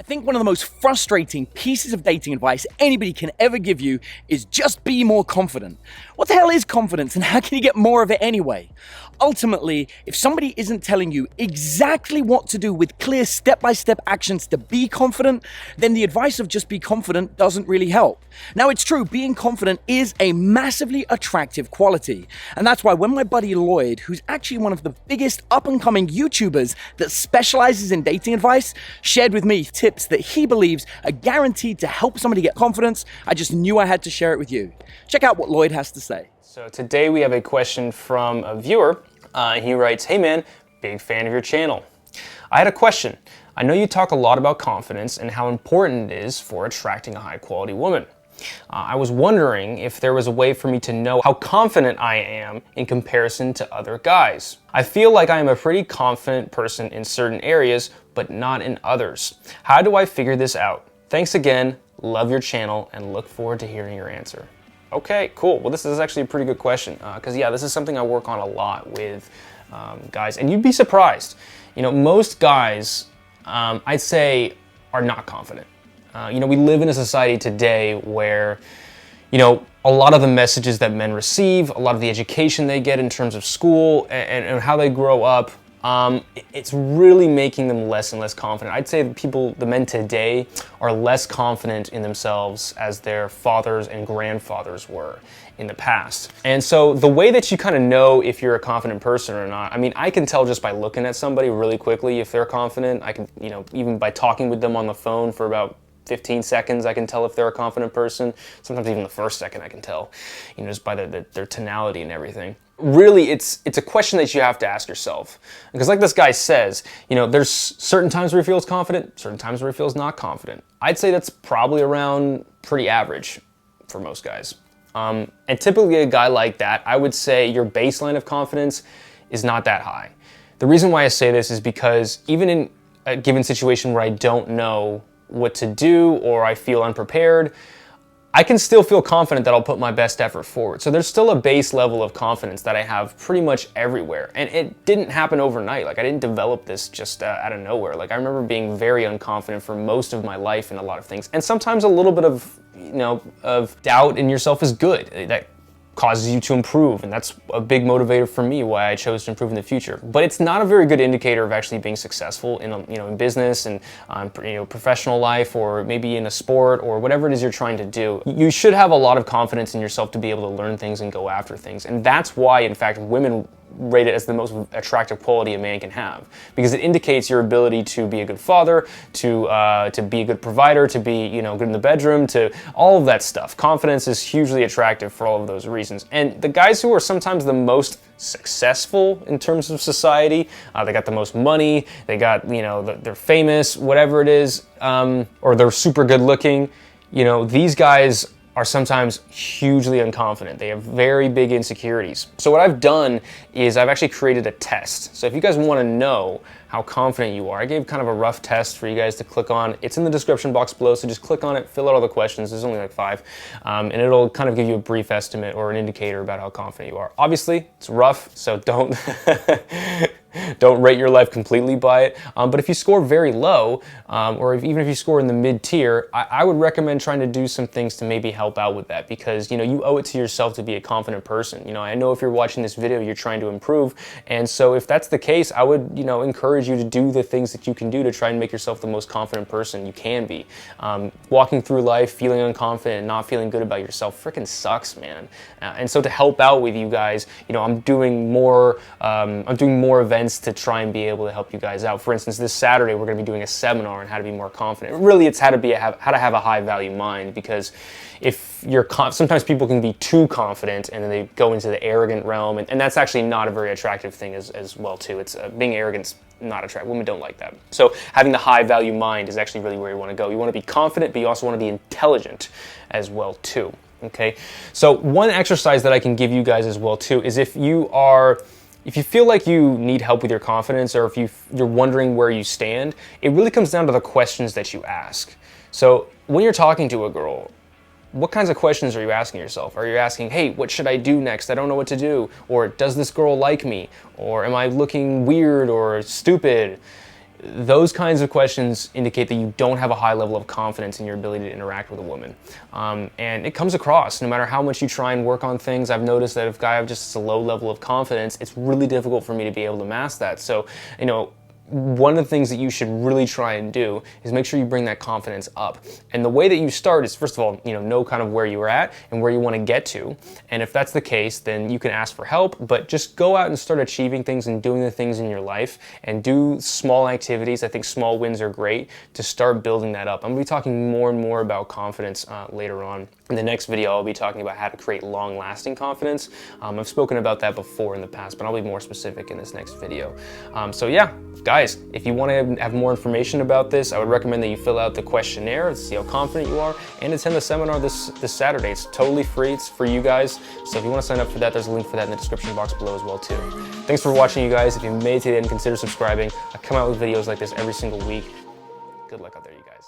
I think one of the most frustrating pieces of dating advice anybody can ever give you is just be more confident. What the hell is confidence and how can you get more of it anyway? Ultimately, if somebody isn't telling you exactly what to do with clear step-by-step actions to be confident, then the advice of just be confident doesn't really help. Now, it's true, being confident is a massively attractive quality. And that's why when my buddy Lloyd, who's actually one of the biggest up-and-coming YouTubers that specializes in dating advice, shared with me tips that he believes are guaranteed to help somebody get confidence, I just knew I had to share it with you. Check out what Lloyd has to say. So today we have a question from a viewer. He writes, "Hey man, big fan of your channel. I had a question. I know you talk a lot about confidence and how important it is for attracting a high quality woman. I was wondering if there was a way for me to know how confident I am in comparison to other guys. I feel like I am a pretty confident person in certain areas, but not in others. How do I figure this out? Thanks again, love your channel, and look forward to hearing your answer." Okay, cool. Well, this is actually a pretty good question because yeah, this is something I work on a lot with guys, and you'd be surprised. You know, most guys, I'd say, are not confident. You know, we live in a society today where, you know, a lot of the messages that men receive, a lot of the education they get in terms of school and how they grow up, it's really making them less and less confident. I'd say the men today are less confident in themselves as their fathers and grandfathers were in the past. And so the way that you kind of know if you're a confident person or not, I mean, I can tell just by looking at somebody really quickly if they're confident. I can, you know, even by talking with them on the phone for about 15 seconds, I can tell if they're a confident person. Sometimes even the first second I can tell, you know, just by their tonality and everything. Really, it's a question that you have to ask yourself. Because like this guy says, you know, there's certain times where he feels confident, certain times where he feels not confident. I'd say that's probably around pretty average for most guys. And typically a guy like that, I would say your baseline of confidence is not that high. The reason why I say this is because even in a given situation where I don't know what to do or I feel unprepared, I can still feel confident that I'll put my best effort forward. So there's still a base level of confidence that I have pretty much everywhere. And it didn't happen overnight. Like I didn't develop this just out of nowhere. Like I remember being very unconfident for most of my life in a lot of things. And sometimes a little bit of, you know, of doubt in yourself is good. That causes you to improve, and that's a big motivator for me why I chose to improve in the future. But it's not a very good indicator of actually being successful in, you know, in business and you know, professional life, or maybe in a sport or whatever it is you're trying to do. You should have a lot of confidence in yourself to be able to learn things and go after things, and that's why, in fact, women rate it as the most attractive quality a man can have, because it indicates your ability to be a good father, to be a good provider, to be, you know, good in the bedroom, to all of that stuff. Confidence is hugely attractive for all of those reasons. And the guys who are sometimes the most successful in terms of society, they got the most money, they got, you know, they're famous, whatever it is, or they're super good looking, you know, these guys are sometimes hugely unconfident. They have very big insecurities. So what I've done is I've actually created a test. So if you guys want to know how confident you are, I gave kind of a rough test for you guys to click on. It's in the description box below, so just click on it, fill out all the questions. There's only like 5, and it'll kind of give you a brief estimate or an indicator about how confident you are. Obviously, it's rough, so don't don't rate your life completely by it. But if you score very low, or even if you score in the mid-tier, I would recommend trying to do some things to maybe help out with that, because, you know, you owe it to yourself to be a confident person. You know, I know if you're watching this video, you're trying to improve, and so if that's the case, I would, you know, encourage you to do the things that you can do to try and make yourself the most confident person you can be. Walking through life feeling unconfident and not feeling good about yourself freaking sucks, man. And so to help out with you guys, you know, I'm doing more events to try and be able to help you guys out. For instance, this Saturday we're going to be doing a seminar on how to be more confident. Really, it's how to have a high value mind, because if you're sometimes people can be too confident and then they go into the arrogant realm, and that's actually not a very attractive thing as well too. It's being arrogant's not attractive. Women don't like that. So having the high value mind is actually really where you want to go. You want to be confident, but you also want to be intelligent as well too. Okay, so one exercise that I can give you guys as well too is if you feel like you need help with your confidence, or if you're wondering where you stand, it really comes down to the questions that you ask. So when you're talking to a girl, what kinds of questions are you asking yourself? Are you asking, hey, what should I do next? I don't know what to do. Or does this girl like me? Or am I looking weird or stupid? those kinds of questions indicate that you don't have a high level of confidence in your ability to interact with a woman. And it comes across no matter how much you try and work on things. I've noticed that if a guy has just a low level of confidence, it's really difficult for me to be able to mask that. So, one of the things that you should really try and do is make sure you bring that confidence up. And the way that you start is, first of all, know kind of where you're at and where you want to get to. And if that's the case, then you can ask for help, but just go out and start achieving things and doing the things in your life and do small activities. I think small wins are great to start building that up. I'm going to be talking more and more about confidence later on. In the next video, I'll be talking about how to create long-lasting confidence. I've spoken about that before in the past, but I'll be more specific in this next video. So yeah, guys, if you want to have more information about this, I would recommend that you fill out the questionnaire to see how confident you are and attend the seminar this Saturday. It's totally free. It's for you guys. So if you want to sign up for that, there's a link for that in the description box below as well too. Thanks for watching, you guys. If you made it to the end, consider subscribing. I come out with videos like this every single week. Good luck out there, you guys.